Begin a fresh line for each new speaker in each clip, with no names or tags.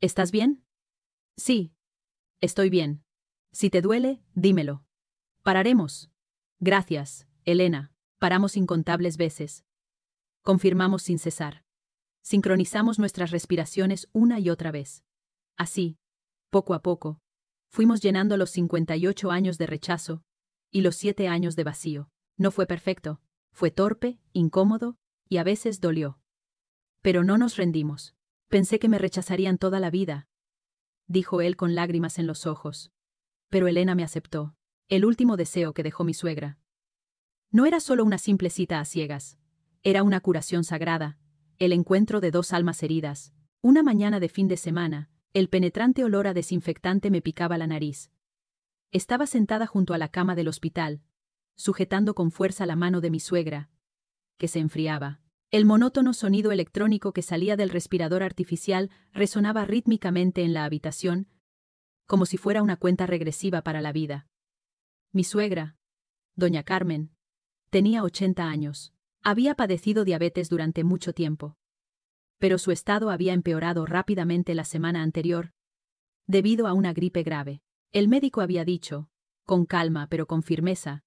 ¿Estás bien? Sí, estoy bien. Si te duele, dímelo. Pararemos. Gracias, Elena. Paramos incontables veces. Confirmamos sin cesar. Sincronizamos nuestras respiraciones una y otra vez. Así, poco a poco, fuimos llenando los 58 años de rechazo y los 7 años de vacío. No fue perfecto, fue torpe, incómodo y a veces dolió. Pero no nos rendimos. Pensé que me rechazarían toda la vida, dijo él con lágrimas en los ojos. Pero Elena me aceptó. El último deseo que dejó mi suegra. No era solo una simple cita a ciegas. Era una curación sagrada, el encuentro de dos almas heridas. Una mañana de fin de semana, el penetrante olor a desinfectante me picaba la nariz. Estaba sentada junto a la cama del hospital, sujetando con fuerza la mano de mi suegra, que se enfriaba. El monótono sonido electrónico que salía del respirador artificial resonaba rítmicamente en la habitación, como si fuera una cuenta regresiva para la vida. Mi suegra, doña Carmen, tenía 80 años. Había padecido diabetes durante mucho tiempo. Pero su estado había empeorado rápidamente la semana anterior, debido a una gripe grave. El médico había dicho, con calma pero con firmeza,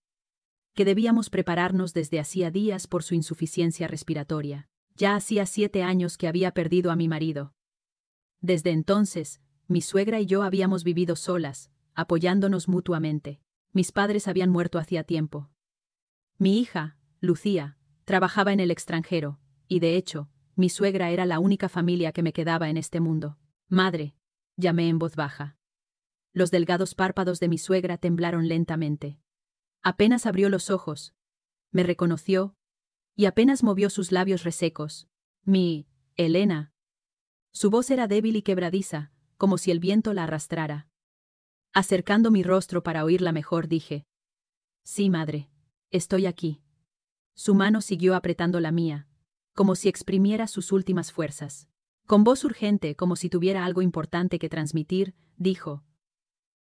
que debíamos prepararnos desde hacía días por su insuficiencia respiratoria. Ya hacía 7 años que había perdido a mi marido. Desde entonces, mi suegra y yo habíamos vivido solas, apoyándonos mutuamente. Mis padres habían muerto hacía tiempo. Mi hija, Lucía, trabajaba en el extranjero, y de hecho, mi suegra era la única familia que me quedaba en este mundo. Madre, llamé en voz baja. Los delgados párpados de mi suegra temblaron lentamente. Apenas abrió los ojos, me reconoció, y apenas movió sus labios resecos. Mi, Elena. Su voz era débil y quebradiza, como si el viento la arrastrara. Acercando mi rostro para oírla mejor, dije: Sí, madre, estoy aquí. Su mano siguió apretando la mía, como si exprimiera sus últimas fuerzas. Con voz urgente, como si tuviera algo importante que transmitir, dijo: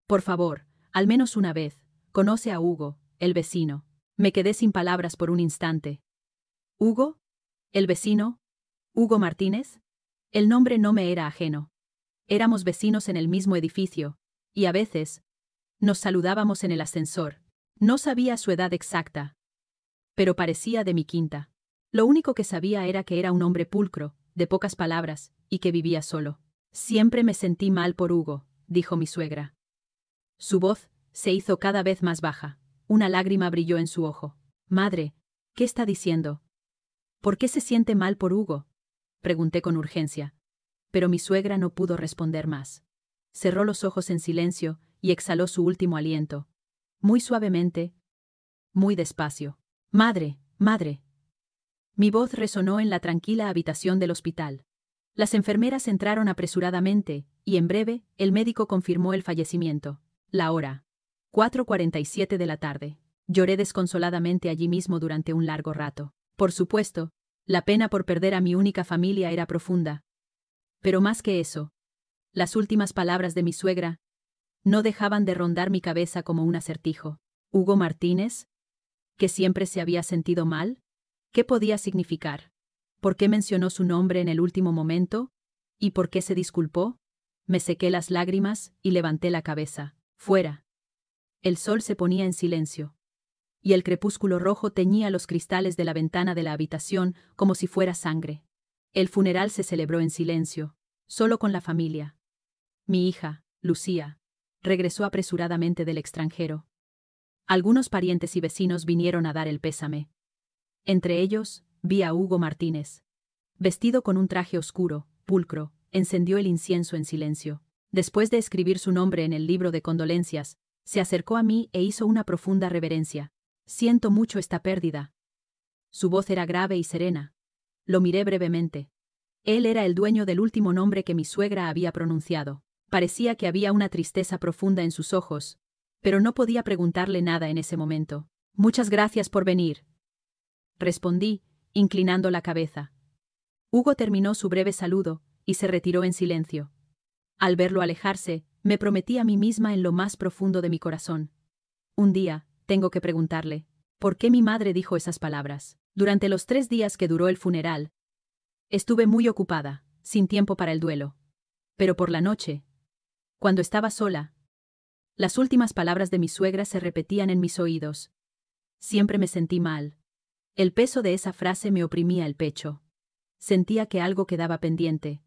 Por favor, al menos una vez, conoce a Hugo, el vecino. Me quedé sin palabras por un instante. ¿Hugo? ¿El vecino? ¿Hugo Martínez? El nombre no me era ajeno. Éramos vecinos en el mismo edificio, y a veces nos saludábamos en el ascensor. No sabía su edad exacta, pero parecía de mi quinta. Lo único que sabía era que era un hombre pulcro, de pocas palabras, y que vivía solo. Siempre me sentí mal por Hugo, dijo mi suegra. Su voz se hizo cada vez más baja. Una lágrima brilló en su ojo. Madre, ¿qué está diciendo? ¿Por qué se siente mal por Hugo? Pregunté con urgencia. Pero mi suegra no pudo responder más. Cerró los ojos en silencio y exhaló su último aliento. Muy suavemente, muy despacio. Madre, madre. Mi voz resonó en la tranquila habitación del hospital. Las enfermeras entraron apresuradamente, y en breve, el médico confirmó el fallecimiento. La hora: 4:47 de la tarde. Lloré desconsoladamente allí mismo durante un largo rato. Por supuesto, la pena por perder a mi única familia era profunda. Pero más que eso, las últimas palabras de mi suegra no dejaban de rondar mi cabeza como un acertijo. ¿Hugo Martínez? ¿Que siempre se había sentido mal? ¿Qué podía significar? ¿Por qué mencionó su nombre en el último momento? ¿Y por qué se disculpó? Me sequé las lágrimas y levanté la cabeza. Fuera. El sol se ponía en silencio, y el crepúsculo rojo teñía los cristales de la ventana de la habitación como si fuera sangre. El funeral se celebró en silencio, solo con la familia. Mi hija, Lucía, regresó apresuradamente del extranjero. Algunos parientes y vecinos vinieron a dar el pésame. Entre ellos, vi a Hugo Martínez. Vestido con un traje oscuro, pulcro, encendió el incienso en silencio. Después de escribir su nombre en el libro de condolencias, se acercó a mí e hizo una profunda reverencia. Siento mucho esta pérdida. Su voz era grave y serena. Lo miré brevemente. Él era el dueño del último nombre que mi suegra había pronunciado. Parecía que había una tristeza profunda en sus ojos, pero no podía preguntarle nada en ese momento. Muchas gracias por venir, respondí, inclinando la cabeza. Hugo terminó su breve saludo y se retiró en silencio. Al verlo alejarse, me prometí a mí misma en lo más profundo de mi corazón: un día, tengo que preguntarle, ¿por qué mi madre dijo esas palabras? Durante los 3 días que duró el funeral, estuve muy ocupada, sin tiempo para el duelo. Pero por la noche, cuando estaba sola, las últimas palabras de mi suegra se repetían en mis oídos. Siempre me sentí mal. El peso de esa frase me oprimía el pecho. Sentía que algo quedaba pendiente.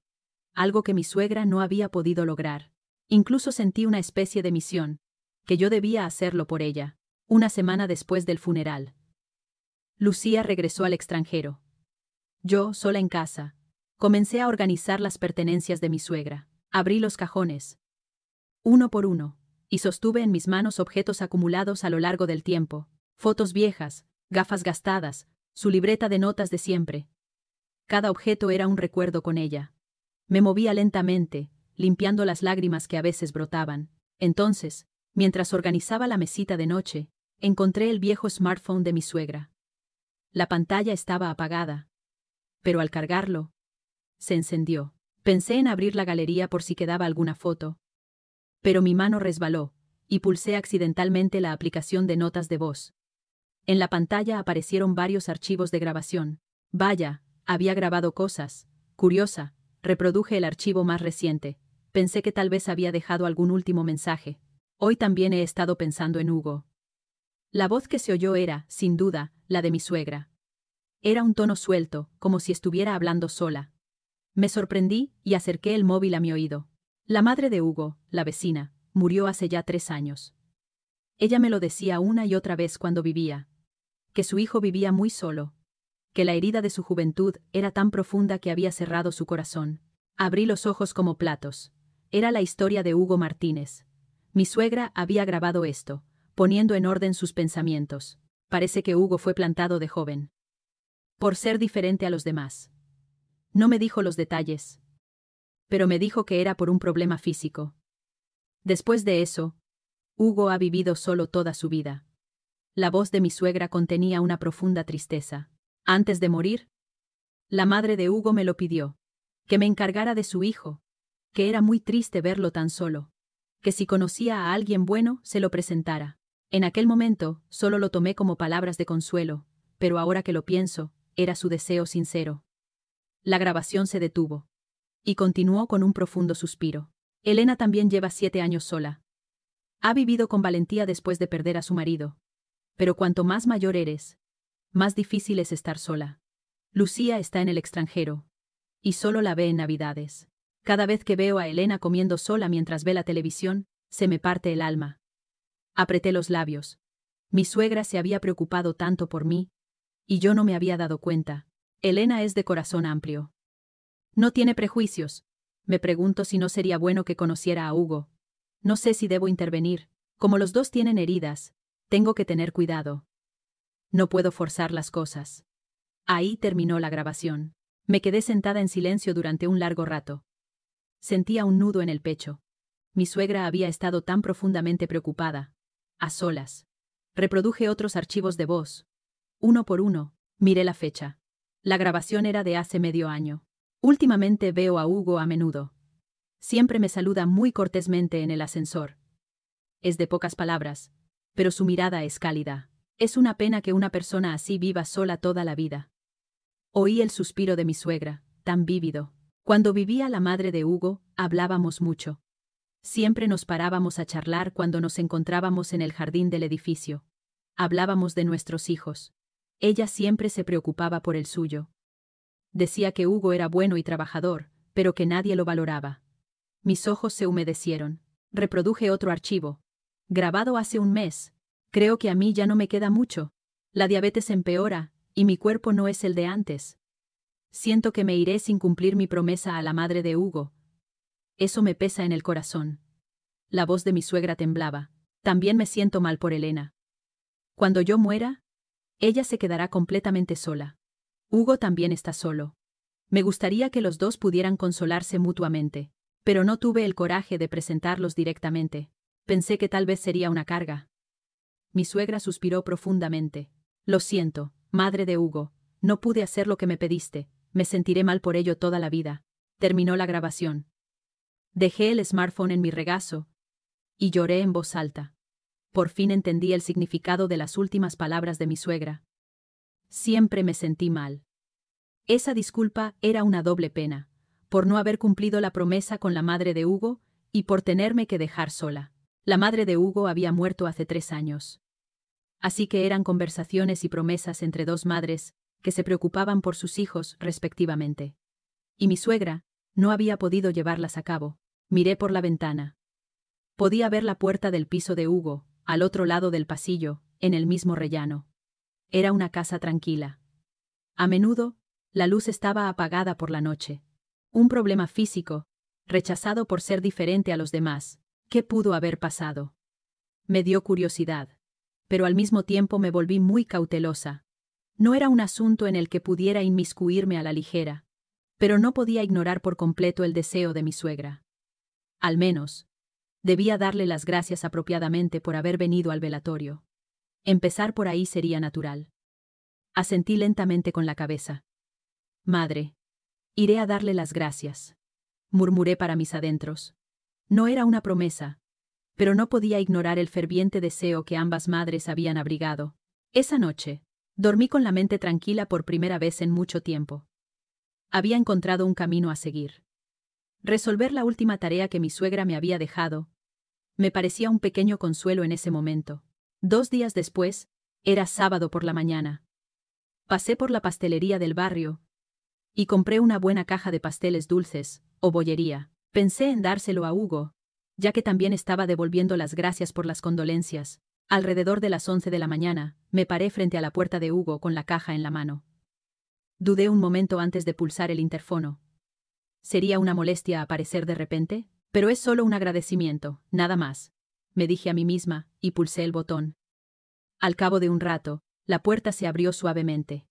Algo que mi suegra no había podido lograr. Incluso sentí una especie de misión, que yo debía hacerlo por ella. Una semana después del funeral, Lucía regresó al extranjero. Yo, sola en casa, comencé a organizar las pertenencias de mi suegra. Abrí los cajones, uno por uno, y sostuve en mis manos objetos acumulados a lo largo del tiempo, fotos viejas, gafas gastadas, su libreta de notas de siempre. Cada objeto era un recuerdo con ella. Me movía lentamente, limpiando las lágrimas que a veces brotaban. Entonces, mientras organizaba la mesita de noche, encontré el viejo smartphone de mi suegra. La pantalla estaba apagada, pero al cargarlo, se encendió. Pensé en abrir la galería por si quedaba alguna foto, pero mi mano resbaló, y pulsé accidentalmente la aplicación de notas de voz. En la pantalla aparecieron varios archivos de grabación. Vaya, había grabado cosas. Curiosa, reproduje el archivo más reciente. Pensé que tal vez había dejado algún último mensaje. Hoy también he estado pensando en Hugo. La voz que se oyó era, sin duda, la de mi suegra. Era un tono suelto, como si estuviera hablando sola. Me sorprendí y acerqué el móvil a mi oído. La madre de Hugo, la vecina, murió hace ya 3 años. Ella me lo decía una y otra vez cuando vivía. Que su hijo vivía muy solo. Que la herida de su juventud era tan profunda que había cerrado su corazón. Abrí los ojos como platos. Era la historia de Hugo Martínez. Mi suegra había grabado esto, poniendo en orden sus pensamientos. Parece que Hugo fue plantado de joven. Por ser diferente a los demás. No me dijo los detalles, pero me dijo que era por un problema físico. Después de eso, Hugo ha vivido solo toda su vida. La voz de mi suegra contenía una profunda tristeza. Antes de morir, la madre de Hugo me lo pidió, que me encargara de su hijo, que era muy triste verlo tan solo, que si conocía a alguien bueno se lo presentara. En aquel momento solo lo tomé como palabras de consuelo, pero ahora que lo pienso, era su deseo sincero. La grabación se detuvo. Y continuó con un profundo suspiro. Elena también lleva 7 años sola. Ha vivido con valentía después de perder a su marido. Pero cuanto más mayor eres, más difícil es estar sola. Lucía está en el extranjero. Y solo la ve en Navidades. Cada vez que veo a Elena comiendo sola mientras ve la televisión, se me parte el alma. Apreté los labios. Mi suegra se había preocupado tanto por mí, y yo no me había dado cuenta. Elena es de corazón amplio. No tiene prejuicios. Me pregunto si no sería bueno que conociera a Hugo. No sé si debo intervenir. Como los dos tienen heridas, tengo que tener cuidado. No puedo forzar las cosas. Ahí terminó la grabación. Me quedé sentada en silencio durante un largo rato. Sentía un nudo en el pecho. Mi suegra había estado tan profundamente preocupada. A solas. Reproduje otros archivos de voz. Uno por uno, miré la fecha. La grabación era de hace medio año. Últimamente veo a Hugo a menudo. Siempre me saluda muy cortésmente en el ascensor. Es de pocas palabras, pero su mirada es cálida. Es una pena que una persona así viva sola toda la vida. Oí el suspiro de mi suegra, tan vívido. Cuando vivía la madre de Hugo, hablábamos mucho. Siempre nos parábamos a charlar cuando nos encontrábamos en el jardín del edificio. Hablábamos de nuestros hijos. Ella siempre se preocupaba por el suyo. Decía que Hugo era bueno y trabajador, pero que nadie lo valoraba. Mis ojos se humedecieron. Reproduje otro archivo. Grabado hace un mes. Creo que a mí ya no me queda mucho. La diabetes empeora, y mi cuerpo no es el de antes. Siento que me iré sin cumplir mi promesa a la madre de Hugo. Eso me pesa en el corazón. La voz de mi suegra temblaba. También me siento mal por Elena. Cuando yo muera, ella se quedará completamente sola. Hugo también está solo. Me gustaría que los dos pudieran consolarse mutuamente, pero no tuve el coraje de presentarlos directamente. Pensé que tal vez sería una carga. Mi suegra suspiró profundamente. Lo siento, madre de Hugo, no pude hacer lo que me pediste, me sentiré mal por ello toda la vida. Terminó la grabación. Dejé el smartphone en mi regazo y lloré en voz alta. Por fin entendí el significado de las últimas palabras de mi suegra. Siempre me sentí mal. Esa disculpa era una doble pena, por no haber cumplido la promesa con la madre de Hugo y por tenerme que dejar sola. La madre de Hugo había muerto hace 3 años. Así que eran conversaciones y promesas entre dos madres que se preocupaban por sus hijos, respectivamente. Y mi suegra no había podido llevarlas a cabo. Miré por la ventana. Podía ver la puerta del piso de Hugo, al otro lado del pasillo, en el mismo rellano. Era una casa tranquila. A menudo, la luz estaba apagada por la noche. Un problema físico, rechazado por ser diferente a los demás. ¿Qué pudo haber pasado? Me dio curiosidad, pero al mismo tiempo me volví muy cautelosa. No era un asunto en el que pudiera inmiscuirme a la ligera, pero no podía ignorar por completo el deseo de mi suegra. Al menos, debía darle las gracias apropiadamente por haber venido al velatorio. Empezar por ahí sería natural. Asentí lentamente con la cabeza. Madre, iré a darle las gracias, murmuré para mis adentros. No era una promesa, pero no podía ignorar el ferviente deseo que ambas madres habían abrigado. Esa noche, dormí con la mente tranquila por primera vez en mucho tiempo. Había encontrado un camino a seguir. Resolver la última tarea que mi suegra me había dejado me parecía un pequeño consuelo en ese momento. 2 días después, era sábado por la mañana. Pasé por la pastelería del barrio y compré una buena caja de pasteles dulces, o bollería. Pensé en dárselo a Hugo, ya que también estaba devolviendo las gracias por las condolencias. Alrededor de las 11 de la mañana, me paré frente a la puerta de Hugo con la caja en la mano. Dudé un momento antes de pulsar el interfono. ¿Sería una molestia aparecer de repente? Pero es solo un agradecimiento, nada más, me dije a mí misma, y pulsé el botón. Al cabo de un rato, la puerta se abrió suavemente.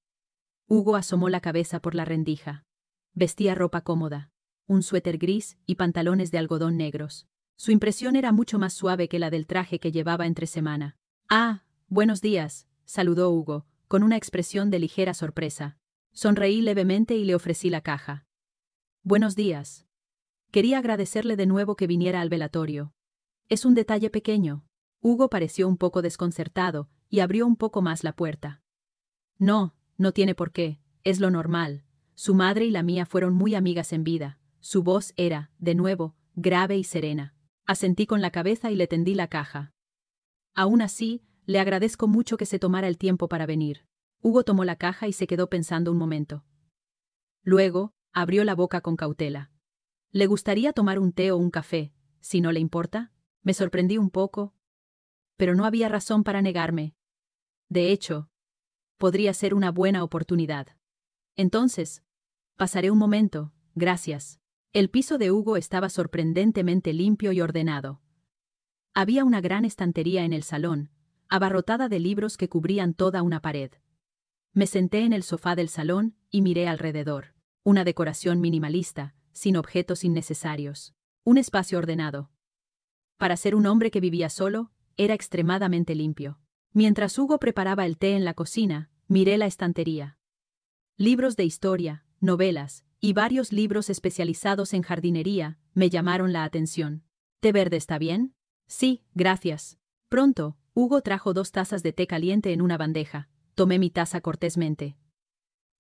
Hugo asomó la cabeza por la rendija. Vestía ropa cómoda, un suéter gris y pantalones de algodón negros. Su impresión era mucho más suave que la del traje que llevaba entre semana. «Ah, buenos días», saludó Hugo, con una expresión de ligera sorpresa. Sonreí levemente y le ofrecí la caja. «Buenos días. Quería agradecerle de nuevo que viniera al velatorio. Es un detalle pequeño». Hugo pareció un poco desconcertado y abrió un poco más la puerta. «No, no tiene por qué, es lo normal. Su madre y la mía fueron muy amigas en vida». Su voz era, de nuevo, grave y serena. Asentí con la cabeza y le tendí la caja. «Aún así, le agradezco mucho que se tomara el tiempo para venir». Hugo tomó la caja y se quedó pensando un momento. Luego, abrió la boca con cautela. «¿Le gustaría tomar un té o un café, si no le importa?» Me sorprendí un poco, pero no había razón para negarme. De hecho, podría ser una buena oportunidad. Entonces, pasaré un momento, gracias. El piso de Hugo estaba sorprendentemente limpio y ordenado. Había una gran estantería en el salón, abarrotada de libros que cubrían toda una pared. Me senté en el sofá del salón y miré alrededor. Una decoración minimalista, sin objetos innecesarios. Un espacio ordenado. Para ser un hombre que vivía solo, era extremadamente limpio. Mientras Hugo preparaba el té en la cocina, miré la estantería. Libros de historia, novelas y varios libros especializados en jardinería me llamaron la atención. ¿Té verde está bien? Sí, gracias. Pronto, Hugo trajo 2 tazas de té caliente en una bandeja. Tomé mi taza cortésmente.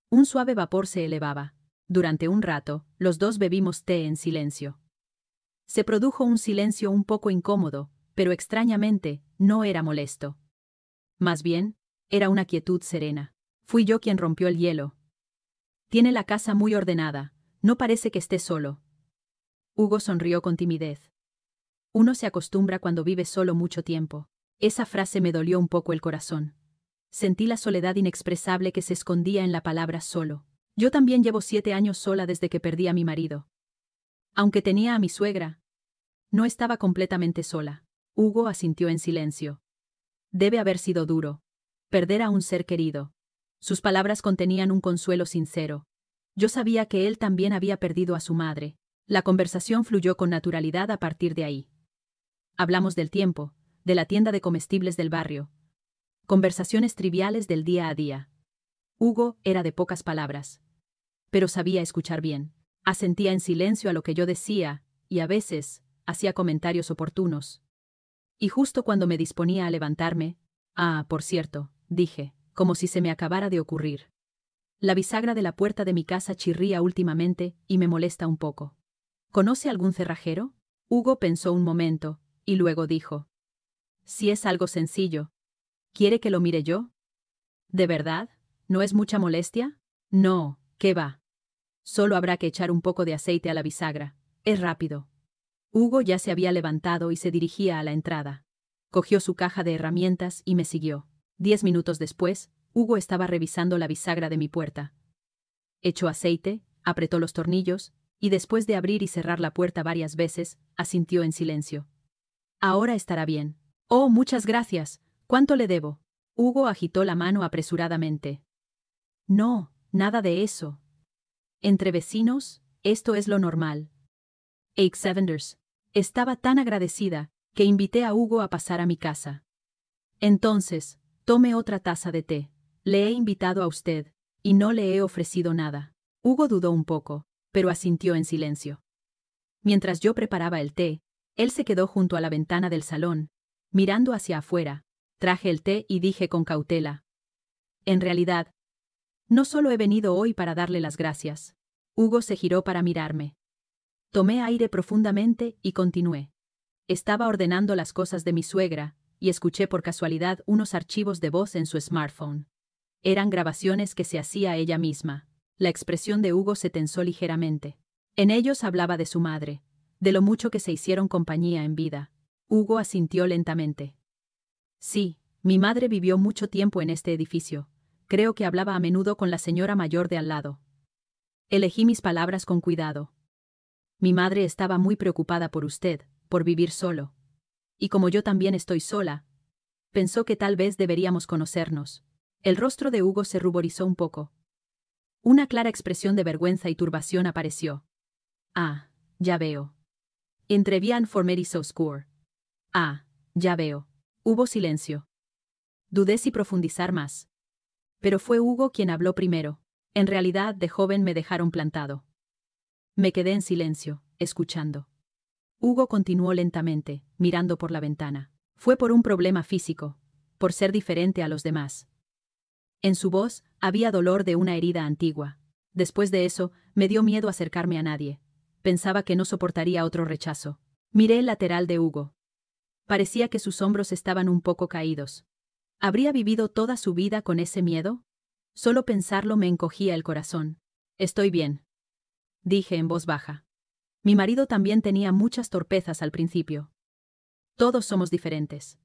Un suave vapor se elevaba. Durante un rato, los dos bebimos té en silencio. Se produjo un silencio un poco incómodo, pero extrañamente, no era molesto. Más bien, era una quietud serena. Fui yo quien rompió el hielo. «Tiene la casa muy ordenada, no parece que esté solo». Hugo sonrió con timidez. «Uno se acostumbra cuando vive solo mucho tiempo». Esa frase me dolió un poco el corazón. Sentí la soledad inexpresable que se escondía en la palabra solo. Yo también llevo 7 años sola desde que perdí a mi marido. Aunque tenía a mi suegra, no estaba completamente sola. Hugo asintió en silencio. Debe haber sido duro. Perder a un ser querido. Sus palabras contenían un consuelo sincero. Yo sabía que él también había perdido a su madre. La conversación fluyó con naturalidad a partir de ahí. Hablamos del tiempo, de la tienda de comestibles del barrio. Conversaciones triviales del día a día. Hugo era de pocas palabras, pero sabía escuchar bien. Asentía en silencio a lo que yo decía, y a veces, hacía comentarios oportunos. Y justo cuando me disponía a levantarme, «Ah, por cierto», dije, como si se me acabara de ocurrir. La bisagra de la puerta de mi casa chirría últimamente y me molesta un poco. ¿Conoce algún cerrajero? Hugo pensó un momento, y luego dijo. Si es algo sencillo. ¿Quiere que lo mire yo? ¿De verdad? ¿No es mucha molestia? No, ¿qué va? Solo habrá que echar un poco de aceite a la bisagra. Es rápido. Hugo ya se había levantado y se dirigía a la entrada. Cogió su caja de herramientas y me siguió. 10 minutos después, Hugo estaba revisando la bisagra de mi puerta. Echó aceite, apretó los tornillos, y después de abrir y cerrar la puerta varias veces, asintió en silencio. Ahora estará bien. Oh, muchas gracias. ¿Cuánto le debo? Hugo agitó la mano apresuradamente. No, nada de eso. Entre vecinos, esto es lo normal. Sevenders. Estaba tan agradecida, que invité a Hugo a pasar a mi casa. Entonces, tome otra taza de té. Le he invitado a usted, y no le he ofrecido nada. Hugo dudó un poco, pero asintió en silencio. Mientras yo preparaba el té, él se quedó junto a la ventana del salón, mirando hacia afuera. Traje el té y dije con cautela. En realidad, no solo he venido hoy para darle las gracias. Hugo se giró para mirarme. Tomé aire profundamente y continué. Estaba ordenando las cosas de mi suegra, y escuché por casualidad unos archivos de voz en su smartphone. Eran grabaciones que se hacía ella misma. La expresión de Hugo se tensó ligeramente. En ellos hablaba de su madre, de lo mucho que se hicieron compañía en vida. Hugo asintió lentamente. Sí, mi madre vivió mucho tiempo en este edificio. Creo que hablaba a menudo con la señora mayor de al lado. Elegí mis palabras con cuidado. Mi madre estaba muy preocupada por usted, por vivir solo. Y como yo también estoy sola, pensó que tal vez deberíamos conocernos. El rostro de Hugo se ruborizó un poco. Una clara expresión de vergüenza y turbación apareció. Ah, ya veo. Entre bien former y oscur. Ah, ya veo. Hubo silencio. Dudé si profundizar más. Pero fue Hugo quien habló primero. En realidad, de joven me dejaron plantado. Me quedé en silencio, escuchando. Hugo continuó lentamente, mirando por la ventana. Fue por un problema físico, por ser diferente a los demás. En su voz había dolor de una herida antigua. Después de eso, me dio miedo acercarme a nadie. Pensaba que no soportaría otro rechazo. Miré el lateral de Hugo. Parecía que sus hombros estaban un poco caídos. ¿Habría vivido toda su vida con ese miedo? Solo pensarlo me encogía el corazón. Estoy bien, dije en voz baja. Mi marido también tenía muchas torpezas al principio. Todos somos diferentes.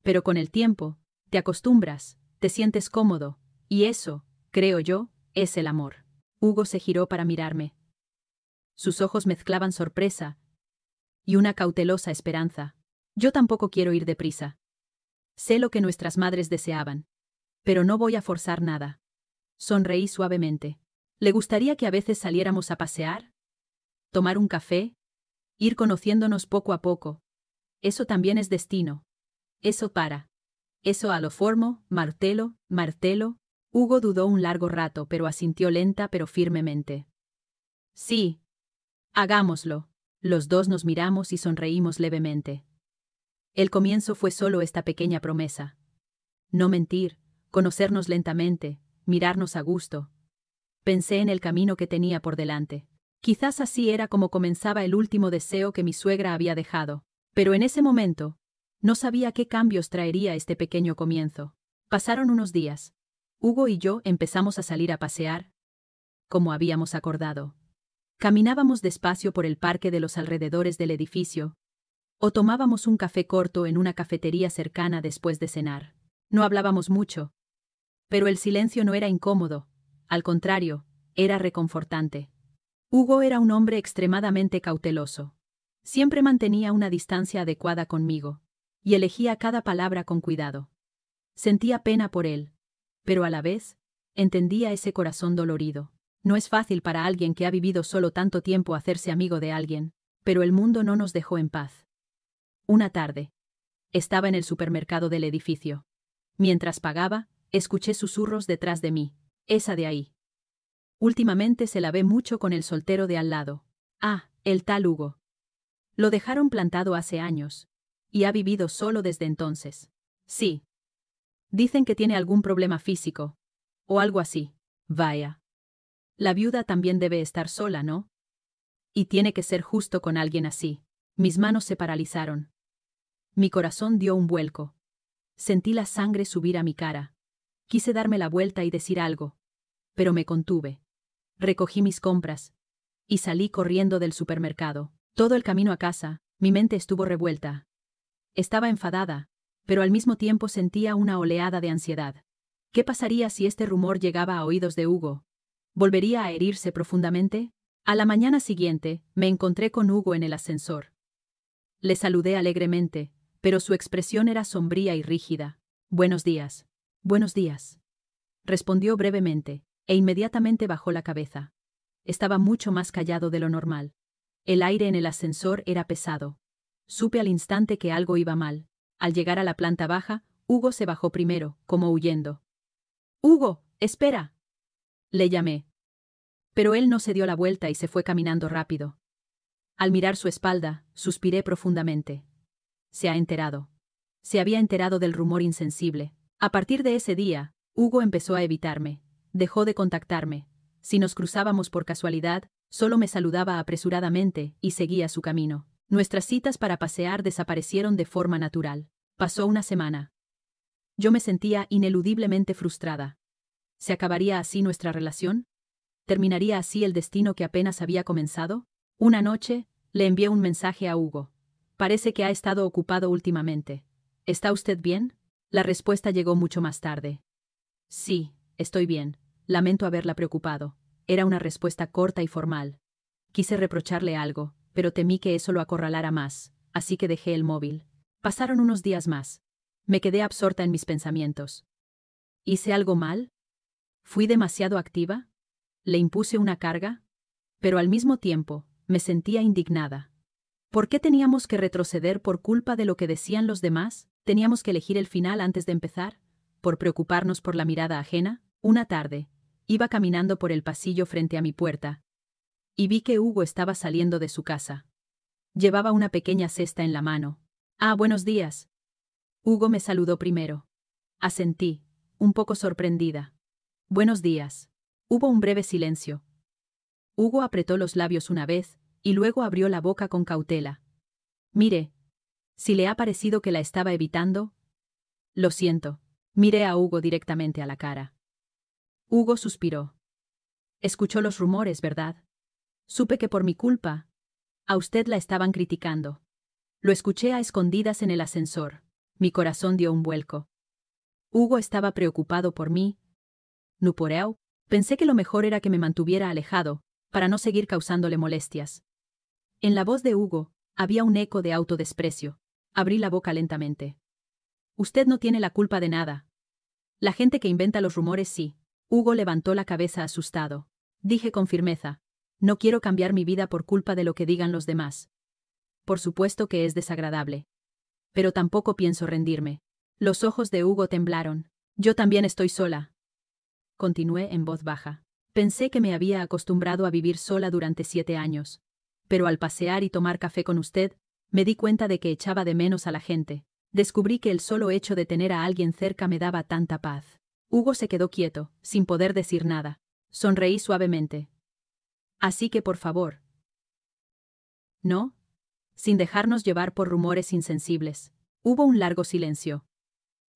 Pero con el tiempo, te acostumbras, te sientes cómodo, y eso, creo yo, es el amor. Hugo se giró para mirarme. Sus ojos mezclaban sorpresa y una cautelosa esperanza. Yo tampoco quiero ir deprisa. Sé lo que nuestras madres deseaban. Pero no voy a forzar nada. Sonreí suavemente. ¿Le gustaría que a veces saliéramos a pasear? ¿Tomar un café? Ir conociéndonos poco a poco. Eso también es destino. Eso para. Eso a lo formo, martelo. Hugo dudó un largo rato, pero asintió lenta pero firmemente. Sí. Hagámoslo. Los dos nos miramos y sonreímos levemente. El comienzo fue solo esta pequeña promesa. No mentir, conocernos lentamente, mirarnos a gusto. Pensé en el camino que tenía por delante. Quizás así era como comenzaba el último deseo que mi suegra había dejado. Pero en ese momento, no sabía qué cambios traería este pequeño comienzo. Pasaron unos días. Hugo y yo empezamos a salir a pasear, como habíamos acordado. Caminábamos despacio por el parque de los alrededores del edificio, o tomábamos un café corto en una cafetería cercana después de cenar. No hablábamos mucho, pero el silencio no era incómodo, al contrario, era reconfortante. Hugo era un hombre extremadamente cauteloso. Siempre mantenía una distancia adecuada conmigo, y elegía cada palabra con cuidado. Sentía pena por él, pero a la vez, entendía ese corazón dolorido. No es fácil para alguien que ha vivido solo tanto tiempo hacerse amigo de alguien, pero el mundo no nos dejó en paz. Una tarde. Estaba en el supermercado del edificio. Mientras pagaba, escuché susurros detrás de mí. Esa de ahí. Últimamente se la ve mucho con el soltero de al lado. Ah, el tal Hugo. Lo dejaron plantado hace años. Y ha vivido solo desde entonces. Sí. Dicen que tiene algún problema físico. O algo así. Vaya. La viuda también debe estar sola, ¿no? Y tiene que ser justo con alguien así. Mis manos se paralizaron. Mi corazón dio un vuelco. Sentí la sangre subir a mi cara. Quise darme la vuelta y decir algo. Pero me contuve. Recogí mis compras. Y salí corriendo del supermercado. Todo el camino a casa, mi mente estuvo revuelta. Estaba enfadada, pero al mismo tiempo sentía una oleada de ansiedad. ¿Qué pasaría si este rumor llegaba a oídos de Hugo? ¿Volvería a herirse profundamente? A la mañana siguiente, me encontré con Hugo en el ascensor. Le saludé alegremente, pero su expresión era sombría y rígida. Buenos días. Buenos días. Respondió brevemente, e inmediatamente bajó la cabeza. Estaba mucho más callado de lo normal. El aire en el ascensor era pesado. Supe al instante que algo iba mal. Al llegar a la planta baja, Hugo se bajó primero, como huyendo. «¡Hugo, espera!», le llamé. Pero él no se dio la vuelta y se fue caminando rápido. Al mirar su espalda, suspiré profundamente. Se ha enterado. Se había enterado del rumor insensible. A partir de ese día, Hugo empezó a evitarme. Dejó de contactarme. Si nos cruzábamos por casualidad, solo me saludaba apresuradamente y seguía su camino. Nuestras citas para pasear desaparecieron de forma natural. Pasó una semana. Yo me sentía ineludiblemente frustrada. ¿Se acabaría así nuestra relación? ¿Terminaría así el destino que apenas había comenzado? Una noche, le envié un mensaje a Hugo. Parece que ha estado ocupado últimamente. ¿Está usted bien? La respuesta llegó mucho más tarde. Sí, estoy bien. Lamento haberla preocupado. Era una respuesta corta y formal. Quise reprocharle algo, pero temí que eso lo acorralara más, así que dejé el móvil. Pasaron unos días más. Me quedé absorta en mis pensamientos. ¿Hice algo mal? ¿Fui demasiado activa? ¿Le impuse una carga? Pero al mismo tiempo, me sentía indignada. ¿Por qué teníamos que retroceder por culpa de lo que decían los demás? ¿Teníamos que elegir el final antes de empezar? ¿Por preocuparnos por la mirada ajena? Una tarde, iba caminando por el pasillo frente a mi puerta, y vi que Hugo estaba saliendo de su casa. Llevaba una pequeña cesta en la mano. «Ah, buenos días». Hugo me saludó primero. Asentí, un poco sorprendida. «Buenos días». Hubo un breve silencio. Hugo apretó los labios una vez, y luego abrió la boca con cautela. «Mire, si le ha parecido que la estaba evitando». «Lo siento». Miré a Hugo directamente a la cara. Hugo suspiró. «Escuchó los rumores, ¿verdad? Supe que por mi culpa, a usted la estaban criticando». Lo escuché a escondidas en el ascensor. Mi corazón dio un vuelco. Hugo estaba preocupado por mí. «¿No por él?». Pensé que lo mejor era que me mantuviera alejado, para no seguir causándole molestias. En la voz de Hugo había un eco de autodesprecio. Abrí la boca lentamente. «Usted no tiene la culpa de nada. La gente que inventa los rumores sí». Hugo levantó la cabeza asustado. Dije con firmeza: «No quiero cambiar mi vida por culpa de lo que digan los demás. Por supuesto que es desagradable. Pero tampoco pienso rendirme». Los ojos de Hugo temblaron. «Yo también estoy sola», continué en voz baja. Pensé que me había acostumbrado a vivir sola durante 7 años. Pero al pasear y tomar café con usted, me di cuenta de que echaba de menos a la gente. Descubrí que el solo hecho de tener a alguien cerca me daba tanta paz. Hugo se quedó quieto, sin poder decir nada. Sonreí suavemente. «Así que por favor». «¿No?». Sin dejarnos llevar por rumores insensibles. Hubo un largo silencio.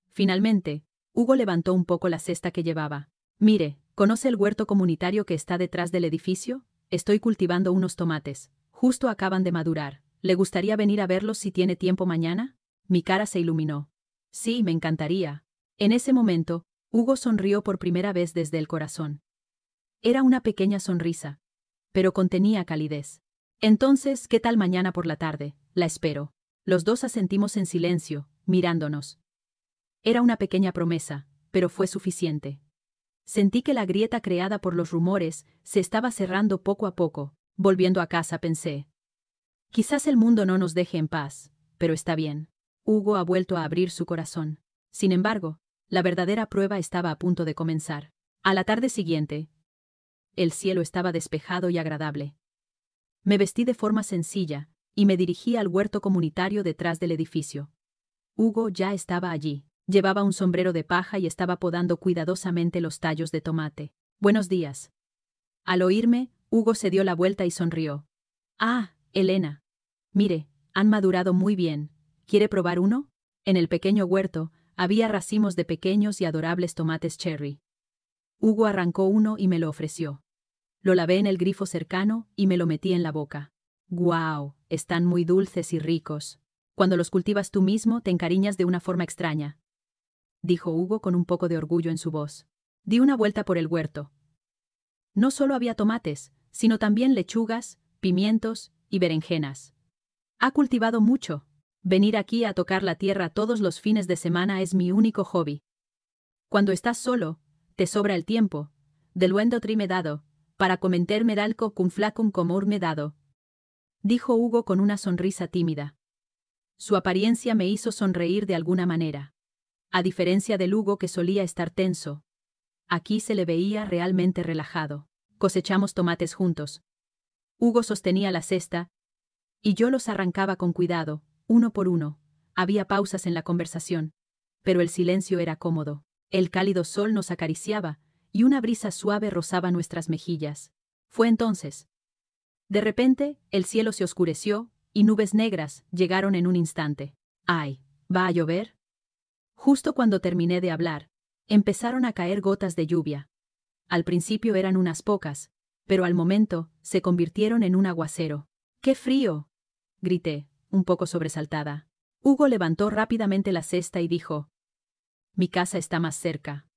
Finalmente, Hugo levantó un poco la cesta que llevaba. «Mire, ¿conoce el huerto comunitario que está detrás del edificio? Estoy cultivando unos tomates. Justo acaban de madurar. ¿Le gustaría venir a verlos si tiene tiempo mañana?». Mi cara se iluminó. «Sí, me encantaría». En ese momento, Hugo sonrió por primera vez desde el corazón. Era una pequeña sonrisa, pero contenía calidez. «Entonces, ¿qué tal mañana por la tarde? La espero». Los dos asentimos en silencio, mirándonos. Era una pequeña promesa, pero fue suficiente. Sentí que la grieta creada por los rumores se estaba cerrando poco a poco. Volviendo a casa pensé: quizás el mundo no nos deje en paz, pero está bien. Hugo ha vuelto a abrir su corazón. Sin embargo, la verdadera prueba estaba a punto de comenzar. A la tarde siguiente, el cielo estaba despejado y agradable. Me vestí de forma sencilla y me dirigí al huerto comunitario detrás del edificio. Hugo ya estaba allí. Llevaba un sombrero de paja y estaba podando cuidadosamente los tallos de tomate. Buenos días. Al oírme, Hugo se dio la vuelta y sonrió. Ah, Elena. Mire, han madurado muy bien. ¿Quiere probar uno? En el pequeño huerto, había racimos de pequeños y adorables tomates cherry. Hugo arrancó uno y me lo ofreció. Lo lavé en el grifo cercano y me lo metí en la boca. ¡Guau! Están muy dulces y ricos. Cuando los cultivas tú mismo te encariñas de una forma extraña, dijo Hugo con un poco de orgullo en su voz. Di una vuelta por el huerto. No solo había tomates, sino también lechugas, pimientos y berenjenas. Ha cultivado mucho. Venir aquí a tocar la tierra todos los fines de semana es mi único hobby. Cuando estás solo, te sobra el tiempo. Deluendo trimedado, para comentarme algo cum flacum comur me dado, dijo Hugo con una sonrisa tímida. Su apariencia me hizo sonreír de alguna manera. A diferencia del Hugo que solía estar tenso, aquí se le veía realmente relajado. Cosechamos tomates juntos. Hugo sostenía la cesta, y yo los arrancaba con cuidado, uno por uno. Había pausas en la conversación, pero el silencio era cómodo. El cálido sol nos acariciaba, y una brisa suave rozaba nuestras mejillas. Fue entonces. De repente, el cielo se oscureció, y nubes negras llegaron en un instante. ¡Ay! ¿Va a llover? Justo cuando terminé de hablar, empezaron a caer gotas de lluvia. Al principio eran unas pocas, pero al momento se convirtieron en un aguacero. ¡Qué frío!, grité, un poco sobresaltada. Hugo levantó rápidamente la cesta y dijo: Mi casa está más cerca.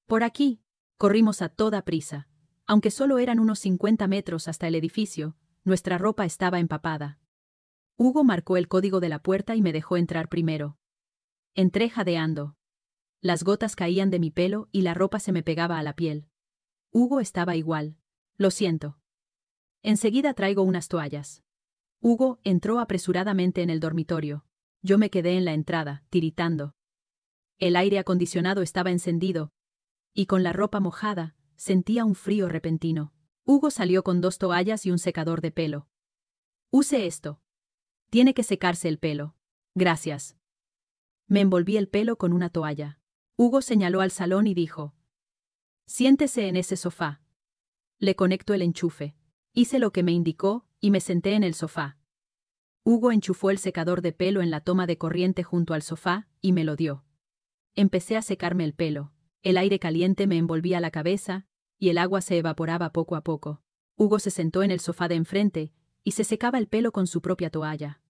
Por aquí. Corrimos a toda prisa. Aunque solo eran unos 50 metros hasta el edificio, nuestra ropa estaba empapada. Hugo marcó el código de la puerta y me dejó entrar primero. Entré jadeando. Las gotas caían de mi pelo y la ropa se me pegaba a la piel. Hugo estaba igual. Lo siento. Enseguida traigo unas toallas. Hugo entró apresuradamente en el dormitorio. Yo me quedé en la entrada, tiritando. El aire acondicionado estaba encendido, y con la ropa mojada, sentía un frío repentino. Hugo salió con 2 toallas y un secador de pelo. Use esto. Tiene que secarse el pelo. Gracias. Me envolví el pelo con una toalla. Hugo señaló al salón y dijo: Siéntese en ese sofá. Le conecto el enchufe. Hice lo que me indicó y me senté en el sofá. Hugo enchufó el secador de pelo en la toma de corriente junto al sofá y me lo dio. Empecé a secarme el pelo. El aire caliente me envolvía la cabeza, y el agua se evaporaba poco a poco. Hugo se sentó en el sofá de enfrente, y se secaba el pelo con su propia toalla.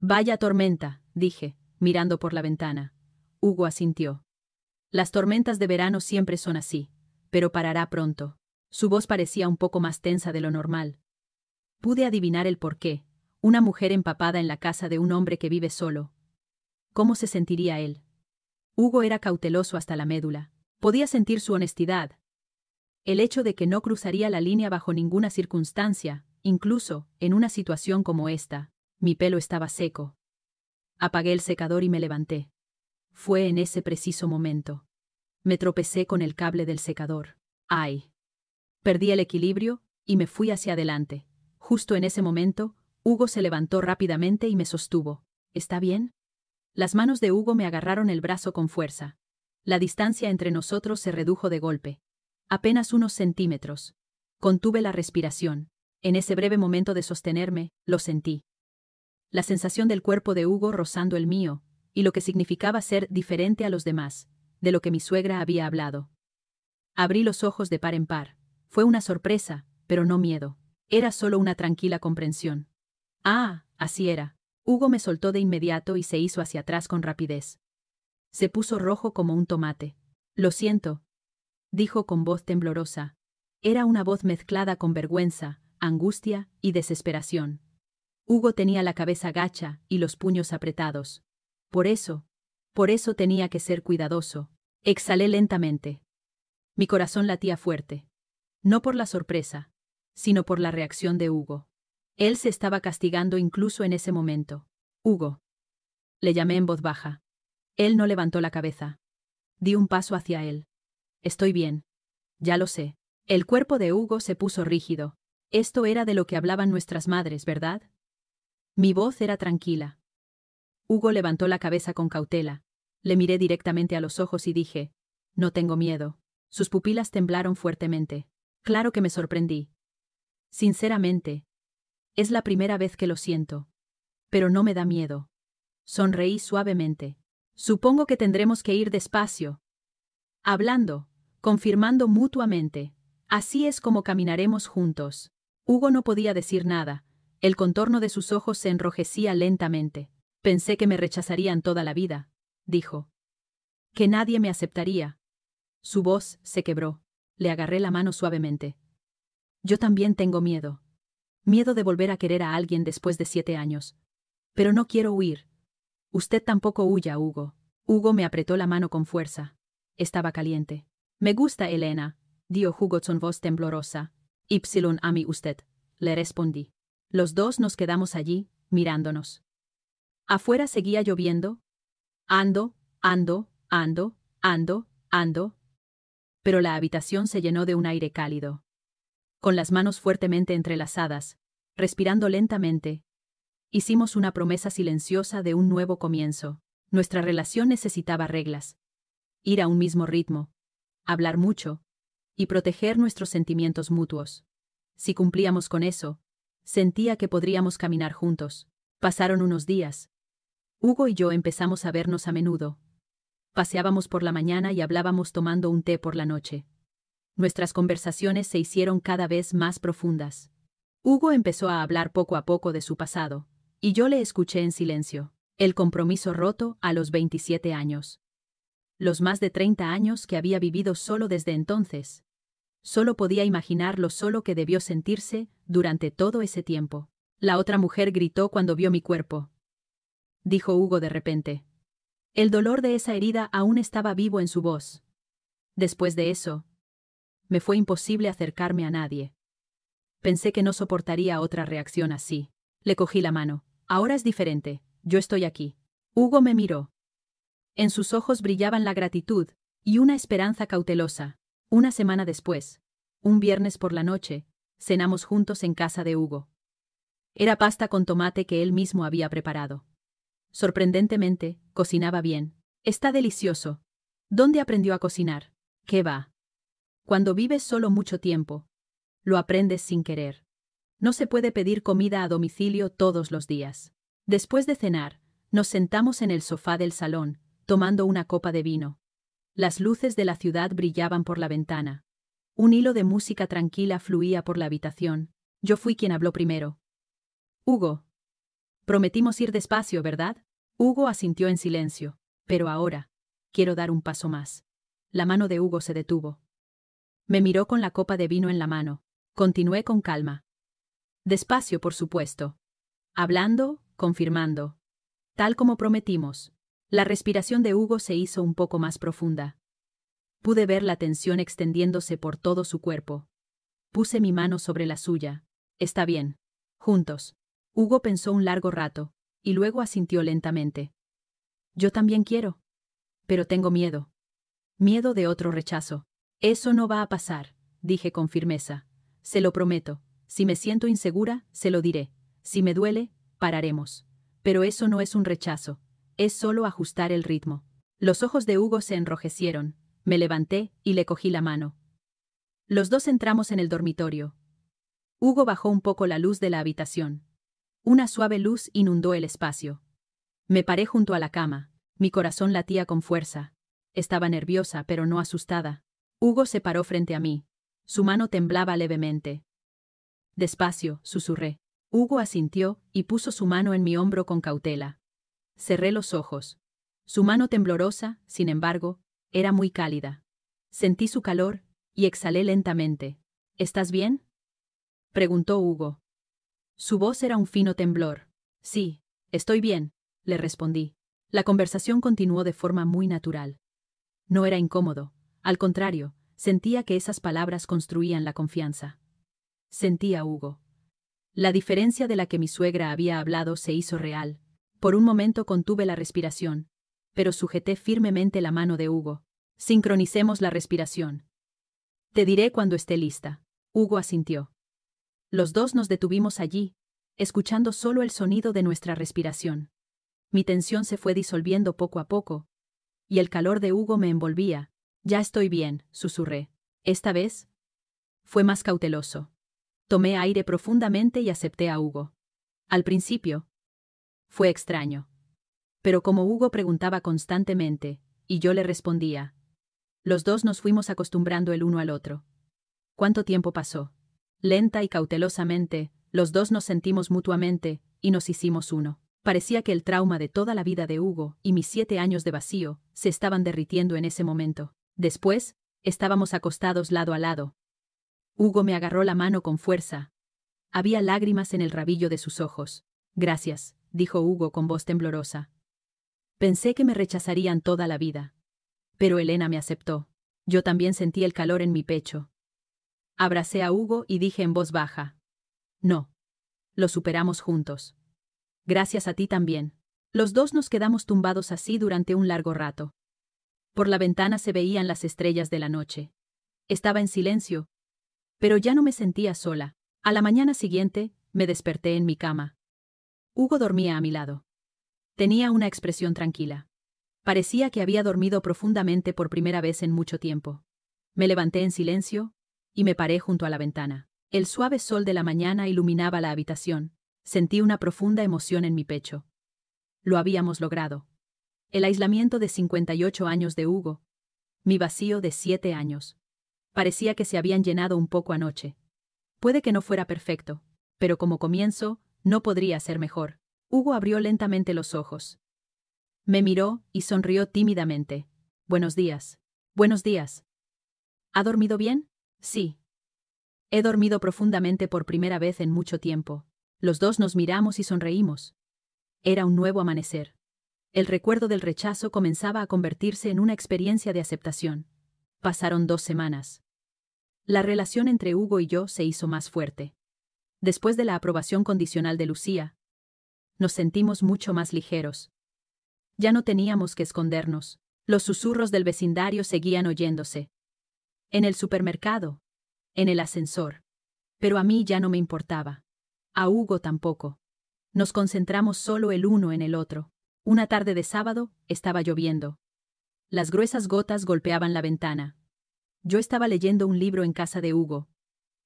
Vaya tormenta, dije, mirando por la ventana. Hugo asintió. Las tormentas de verano siempre son así, pero parará pronto. Su voz parecía un poco más tensa de lo normal. Pude adivinar el porqué. Una mujer empapada en la casa de un hombre que vive solo. ¿Cómo se sentiría él? Hugo era cauteloso hasta la médula. Podía sentir su honestidad. El hecho de que no cruzaría la línea bajo ninguna circunstancia, incluso en una situación como esta. Mi pelo estaba seco. Apagué el secador y me levanté. Fue en ese preciso momento. Me tropecé con el cable del secador. ¡Ay! Perdí el equilibrio y me fui hacia adelante. Justo en ese momento, Hugo se levantó rápidamente y me sostuvo. ¿Está bien? Las manos de Hugo me agarraron el brazo con fuerza. La distancia entre nosotros se redujo de golpe. Apenas unos centímetros. Contuve la respiración. En ese breve momento de sostenerme, lo sentí. La sensación del cuerpo de Hugo rozando el mío, y lo que significaba ser diferente a los demás, de lo que mi suegra había hablado. Abrí los ojos de par en par. Fue una sorpresa, pero no miedo. Era solo una tranquila comprensión. Ah, así era. Hugo me soltó de inmediato y se hizo hacia atrás con rapidez. Se puso rojo como un tomate. Lo siento, dijo con voz temblorosa. Era una voz mezclada con vergüenza, angustia y desesperación. Hugo tenía la cabeza gacha y los puños apretados. Por eso tenía que ser cuidadoso. Exhalé lentamente. Mi corazón latía fuerte. No por la sorpresa, sino por la reacción de Hugo. Él se estaba castigando incluso en ese momento. Hugo. Le llamé en voz baja. Él no levantó la cabeza. Di un paso hacia él. Estoy bien. Ya lo sé. El cuerpo de Hugo se puso rígido. Esto era de lo que hablaban nuestras madres, ¿verdad? Mi voz era tranquila. Hugo levantó la cabeza con cautela. Le miré directamente a los ojos y dije: No tengo miedo. Sus pupilas temblaron fuertemente. Claro que me sorprendí. Sinceramente. Es la primera vez que lo siento. Pero no me da miedo. Sonreí suavemente. Supongo que tendremos que ir despacio. Hablando, confirmando mutuamente. Así es como caminaremos juntos. Hugo no podía decir nada. El contorno de sus ojos se enrojecía lentamente. Pensé que me rechazarían toda la vida, dijo. Que nadie me aceptaría. Su voz se quebró. Le agarré la mano suavemente. Yo también tengo miedo. Miedo de volver a querer a alguien después de 7 años. Pero no quiero huir. Usted tampoco huya, Hugo. Hugo me apretó la mano con fuerza. Estaba caliente. Me gusta Elena, dijo Hugo con voz temblorosa. Ypsilon a mí usted, le respondí. Los dos nos quedamos allí, mirándonos. Afuera seguía lloviendo. Ando. Pero la habitación se llenó de un aire cálido. Con las manos fuertemente entrelazadas, respirando lentamente, hicimos una promesa silenciosa de un nuevo comienzo. Nuestra relación necesitaba reglas. Ir a un mismo ritmo, hablar mucho, y proteger nuestros sentimientos mutuos. Si cumplíamos con eso, sentía que podríamos caminar juntos. Pasaron unos días. Hugo y yo empezamos a vernos a menudo. Paseábamos por la mañana y hablábamos tomando un té por la noche. Nuestras conversaciones se hicieron cada vez más profundas. Hugo empezó a hablar poco a poco de su pasado, y yo le escuché en silencio. El compromiso roto a los 27 años. Los más de 30 años que había vivido solo desde entonces. Solo podía imaginar lo solo que debió sentirse durante todo ese tiempo. La otra mujer gritó cuando vio mi cuerpo. Dijo Hugo de repente. El dolor de esa herida aún estaba vivo en su voz. Después de eso, me fue imposible acercarme a nadie. Pensé que no soportaría otra reacción así. Le cogí la mano. Ahora es diferente. Yo estoy aquí. Hugo me miró. En sus ojos brillaban la gratitud y una esperanza cautelosa. Una semana después, un viernes por la noche, cenamos juntos en casa de Hugo. Era pasta con tomate que él mismo había preparado. Sorprendentemente, cocinaba bien. Está delicioso. ¿Dónde aprendió a cocinar? ¿Qué va? Cuando vives solo mucho tiempo, lo aprendes sin querer. No se puede pedir comida a domicilio todos los días. Después de cenar, nos sentamos en el sofá del salón, tomando una copa de vino. Las luces de la ciudad brillaban por la ventana. Un hilo de música tranquila fluía por la habitación. Yo fui quien habló primero. Hugo. Prometimos ir despacio, ¿verdad? Hugo asintió en silencio. Pero ahora, quiero dar un paso más. La mano de Hugo se detuvo. Me miró con la copa de vino en la mano. Continué con calma. Despacio, por supuesto. Hablando, confirmando. Tal como prometimos. La respiración de Hugo se hizo un poco más profunda. Pude ver la tensión extendiéndose por todo su cuerpo. Puse mi mano sobre la suya. Está bien. Juntos. Hugo pensó un largo rato, y luego asintió lentamente. Yo también quiero. Pero tengo miedo. Miedo de otro rechazo. Eso no va a pasar, dije con firmeza. Se lo prometo. Si me siento insegura, se lo diré. Si me duele, pararemos. Pero eso no es un rechazo. Es solo ajustar el ritmo. Los ojos de Hugo se enrojecieron. Me levanté y le cogí la mano. Los dos entramos en el dormitorio. Hugo bajó un poco la luz de la habitación. Una suave luz inundó el espacio. Me paré junto a la cama. Mi corazón latía con fuerza. Estaba nerviosa, pero no asustada. Hugo se paró frente a mí. Su mano temblaba levemente. Despacio, susurré. Hugo asintió y puso su mano en mi hombro con cautela. Cerré los ojos. Su mano temblorosa, sin embargo, era muy cálida. Sentí su calor y exhalé lentamente. ¿Estás bien?, preguntó Hugo. Su voz era un fino temblor. Sí, estoy bien, le respondí. La conversación continuó de forma muy natural. No era incómodo. Al contrario, sentía que esas palabras construían la confianza. Sentía Hugo. La diferencia de la que mi suegra había hablado se hizo real. Por un momento contuve la respiración, pero sujeté firmemente la mano de Hugo. Sincronicemos la respiración. Te diré cuando esté lista. Hugo asintió. Los dos nos detuvimos allí, escuchando solo el sonido de nuestra respiración. Mi tensión se fue disolviendo poco a poco, y el calor de Hugo me envolvía. Ya estoy bien, susurré. Esta vez fue más cauteloso. Tomé aire profundamente y acepté a Hugo. Al principio fue extraño. Pero como Hugo preguntaba constantemente, y yo le respondía, los dos nos fuimos acostumbrando el uno al otro. ¿Cuánto tiempo pasó? Lenta y cautelosamente, los dos nos sentimos mutuamente, y nos hicimos uno. Parecía que el trauma de toda la vida de Hugo y mis 7 años de vacío se estaban derritiendo en ese momento. Después, estábamos acostados lado a lado. Hugo me agarró la mano con fuerza. Había lágrimas en el rabillo de sus ojos. Gracias, dijo Hugo con voz temblorosa. Pensé que me rechazarían toda la vida. Pero Elena me aceptó. Yo también sentí el calor en mi pecho. Abracé a Hugo y dije en voz baja. No. Lo superamos juntos. Gracias a ti también. Los dos nos quedamos tumbados así durante un largo rato. Por la ventana se veían las estrellas de la noche. Estaba en silencio. Pero ya no me sentía sola. A la mañana siguiente, me desperté en mi cama. Hugo dormía a mi lado. Tenía una expresión tranquila. Parecía que había dormido profundamente por primera vez en mucho tiempo. Me levanté en silencio y me paré junto a la ventana. El suave sol de la mañana iluminaba la habitación. Sentí una profunda emoción en mi pecho. Lo habíamos logrado. El aislamiento de 58 años de Hugo. Mi vacío de 7 años. Parecía que se habían llenado un poco anoche. Puede que no fuera perfecto, pero como comienzo, no podría ser mejor. Hugo abrió lentamente los ojos. Me miró y sonrió tímidamente. Buenos días. Buenos días. ¿Ha dormido bien? Sí. He dormido profundamente por primera vez en mucho tiempo. Los dos nos miramos y sonreímos. Era un nuevo amanecer. El recuerdo del rechazo comenzaba a convertirse en una experiencia de aceptación. Pasaron 2 semanas. La relación entre Hugo y yo se hizo más fuerte. Después de la aprobación condicional de Lucía, nos sentimos mucho más ligeros. Ya no teníamos que escondernos. Los susurros del vecindario seguían oyéndose. En el supermercado. En el ascensor. Pero a mí ya no me importaba. A Hugo tampoco. Nos concentramos solo el uno en el otro. Una tarde de sábado, estaba lloviendo. Las gruesas gotas golpeaban la ventana. Yo estaba leyendo un libro en casa de Hugo.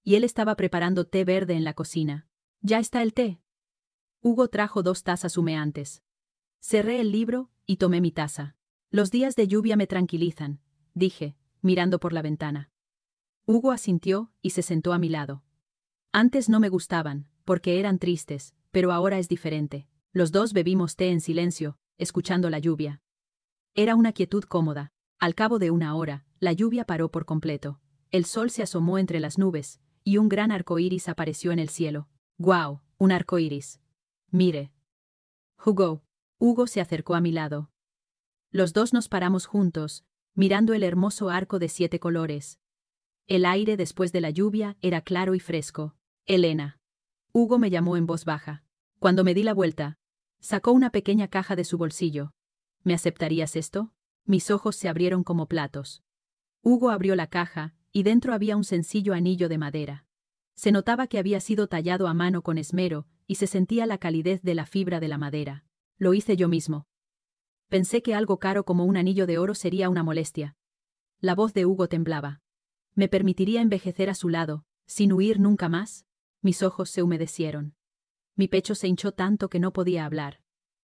Y él estaba preparando té verde en la cocina. ¿Ya está el té? Hugo trajo 2 tazas humeantes. Cerré el libro y tomé mi taza. Los días de lluvia me tranquilizan, dije, mirando por la ventana. Hugo asintió y se sentó a mi lado. Antes no me gustaban, porque eran tristes, pero ahora es diferente. Los dos bebimos té en silencio, escuchando la lluvia. Era una quietud cómoda. Al cabo de 1 hora, la lluvia paró por completo. El sol se asomó entre las nubes, y un gran arco iris apareció en el cielo. ¡Guau! Un arco iris. Mire. Hugo se acercó a mi lado. Los dos nos paramos juntos, mirando el hermoso arco de 7 colores. El aire después de la lluvia era claro y fresco. Elena. Hugo me llamó en voz baja. Cuando me di la vuelta, sacó una pequeña caja de su bolsillo. ¿Me aceptarías esto? Mis ojos se abrieron como platos. Hugo abrió la caja, y dentro había un sencillo anillo de madera. Se notaba que había sido tallado a mano con esmero, y se sentía la calidez de la fibra de la madera. Lo hice yo mismo. Pensé que algo caro como un anillo de oro sería una molestia. La voz de Hugo temblaba. ¿Me permitiría envejecer a su lado, sin huir nunca más? Mis ojos se humedecieron. Mi pecho se hinchó tanto que no podía hablar.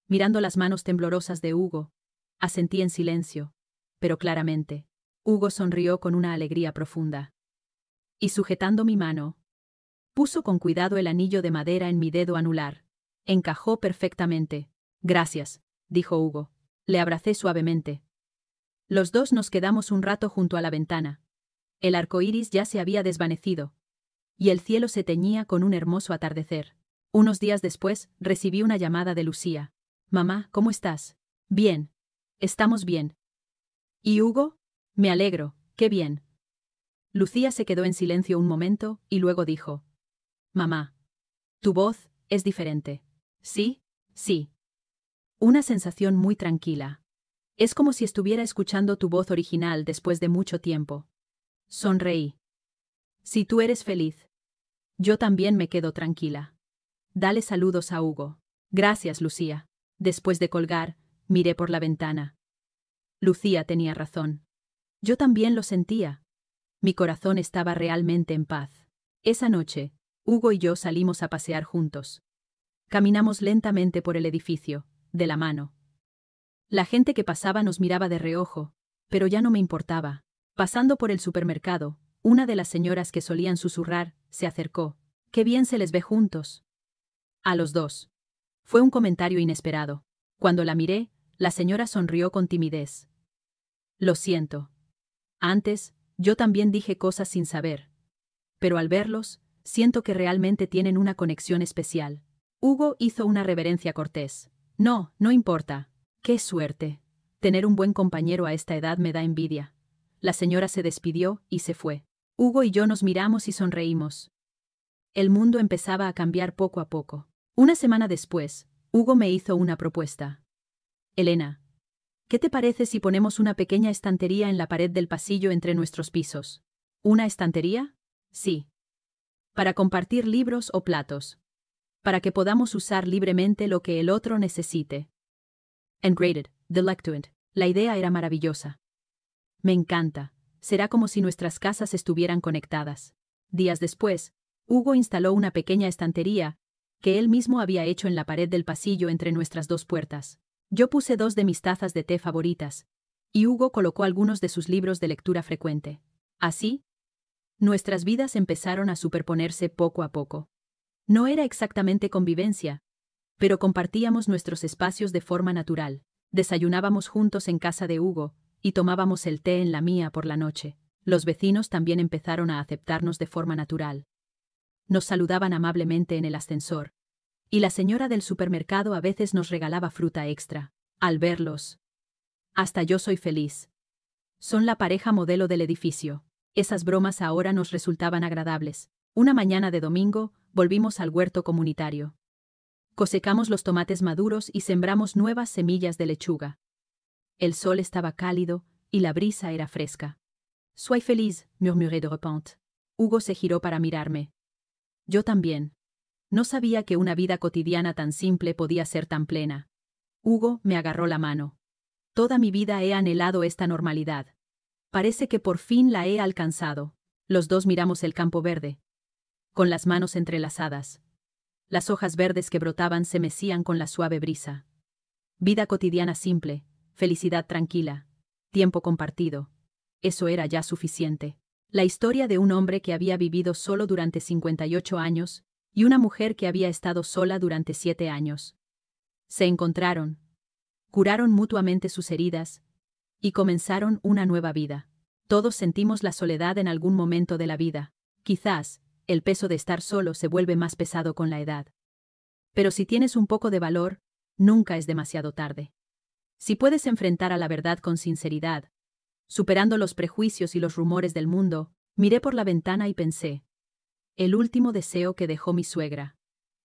Mirando las manos temblorosas de Hugo, asentí en silencio, pero claramente. Hugo sonrió con una alegría profunda. Y sujetando mi mano, puso con cuidado el anillo de madera en mi dedo anular. Encajó perfectamente. Gracias, dijo Hugo. Le abracé suavemente. Los dos nos quedamos un rato junto a la ventana. El arco iris ya se había desvanecido, y el cielo se teñía con un hermoso atardecer. Unos días después, recibí una llamada de Lucía. Mamá, ¿cómo estás? Bien. Estamos bien. ¿Y Hugo? Me alegro, qué bien. Lucía se quedó en silencio un momento y luego dijo: Mamá, tu voz es diferente. ¿Sí? Sí. Una sensación muy tranquila. Es como si estuviera escuchando tu voz original después de mucho tiempo. Sonreí. Si tú eres feliz, yo también me quedo tranquila. Dale saludos a Hugo. Gracias, Lucía. Después de colgar, miré por la ventana. Lucía tenía razón. Yo también lo sentía. Mi corazón estaba realmente en paz. Esa noche, Hugo y yo salimos a pasear juntos. Caminamos lentamente por el edificio, de la mano. La gente que pasaba nos miraba de reojo, pero ya no me importaba. Pasando por el supermercado, una de las señoras que solían susurrar, se acercó. «Qué bien se les ve juntos». A los dos. Fue un comentario inesperado. Cuando la miré, la señora sonrió con timidez. «Lo siento. Antes, yo también dije cosas sin saber. Pero al verlos, siento que realmente tienen una conexión especial». Hugo hizo una reverencia cortés. «No, no importa. ¡Qué suerte! Tener un buen compañero a esta edad me da envidia». La señora se despidió y se fue. Hugo y yo nos miramos y sonreímos. El mundo empezaba a cambiar poco a poco. Una semana después, Hugo me hizo una propuesta. «Elena, ¿qué te parece si ponemos una pequeña estantería en la pared del pasillo entre nuestros pisos?» «¿Una estantería?» «Sí. Para compartir libros o platos. Para que podamos usar libremente lo que el otro necesite». Engraded, Delectuent. La idea era maravillosa. «Me encanta. Será como si nuestras casas estuvieran conectadas». Días después, Hugo instaló una pequeña estantería que él mismo había hecho en la pared del pasillo entre nuestras dos puertas. Yo puse 2 de mis tazas de té favoritas, y Hugo colocó algunos de sus libros de lectura frecuente. Así, nuestras vidas empezaron a superponerse poco a poco. No era exactamente convivencia, pero compartíamos nuestros espacios de forma natural. Desayunábamos juntos en casa de Hugo, y tomábamos el té en la mía por la noche. Los vecinos también empezaron a aceptarnos de forma natural. Nos saludaban amablemente en el ascensor, y la señora del supermercado a veces nos regalaba fruta extra. Al verlos, hasta yo soy feliz. Son la pareja modelo del edificio. Esas bromas ahora nos resultaban agradables. Una mañana de domingo, volvimos al huerto comunitario. Cosechamos los tomates maduros y sembramos nuevas semillas de lechuga. El sol estaba cálido y la brisa era fresca. «Soy feliz», murmuré de repente. Hugo se giró para mirarme. Yo también. No sabía que una vida cotidiana tan simple podía ser tan plena. Hugo me agarró la mano. «Toda mi vida he anhelado esta normalidad. Parece que por fin la he alcanzado». Los dos miramos el campo verde, con las manos entrelazadas. Las hojas verdes que brotaban se mecían con la suave brisa. Vida cotidiana simple, felicidad tranquila, tiempo compartido. Eso era ya suficiente. La historia de un hombre que había vivido solo durante 58 años y una mujer que había estado sola durante 7 años. Se encontraron, curaron mutuamente sus heridas y comenzaron una nueva vida. Todos sentimos la soledad en algún momento de la vida. Quizás, el peso de estar solo se vuelve más pesado con la edad. Pero si tienes un poco de valor, nunca es demasiado tarde. Si puedes enfrentar a la verdad con sinceridad, superando los prejuicios y los rumores del mundo, miré por la ventana y pensé. El último deseo que dejó mi suegra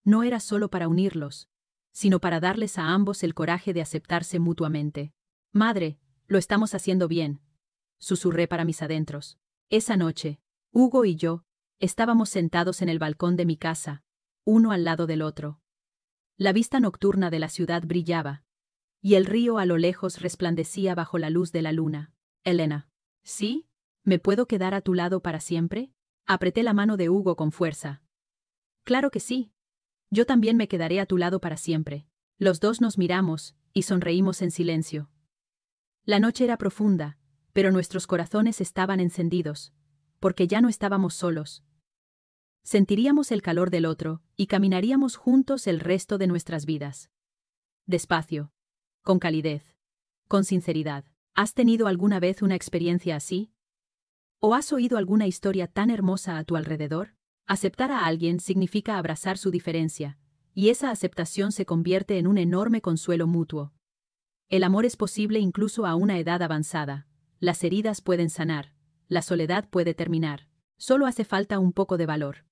no era solo para unirlos, sino para darles a ambos el coraje de aceptarse mutuamente. «Madre, lo estamos haciendo bien», susurré para mis adentros. Esa noche, Hugo y yo estábamos sentados en el balcón de mi casa, uno al lado del otro. La vista nocturna de la ciudad brillaba, y el río a lo lejos resplandecía bajo la luz de la luna. «Elena, ¿sí? ¿Me puedo quedar a tu lado para siempre?». Apreté la mano de Hugo con fuerza. «Claro que sí. Yo también me quedaré a tu lado para siempre». Los dos nos miramos y sonreímos en silencio. La noche era profunda, pero nuestros corazones estaban encendidos, porque ya no estábamos solos. Sentiríamos el calor del otro y caminaríamos juntos el resto de nuestras vidas. Despacio, con calidez, con sinceridad. ¿Has tenido alguna vez una experiencia así? ¿O has oído alguna historia tan hermosa a tu alrededor? Aceptar a alguien significa abrazar su diferencia, y esa aceptación se convierte en un enorme consuelo mutuo. El amor es posible incluso a una edad avanzada. Las heridas pueden sanar, la soledad puede terminar. Solo hace falta un poco de valor.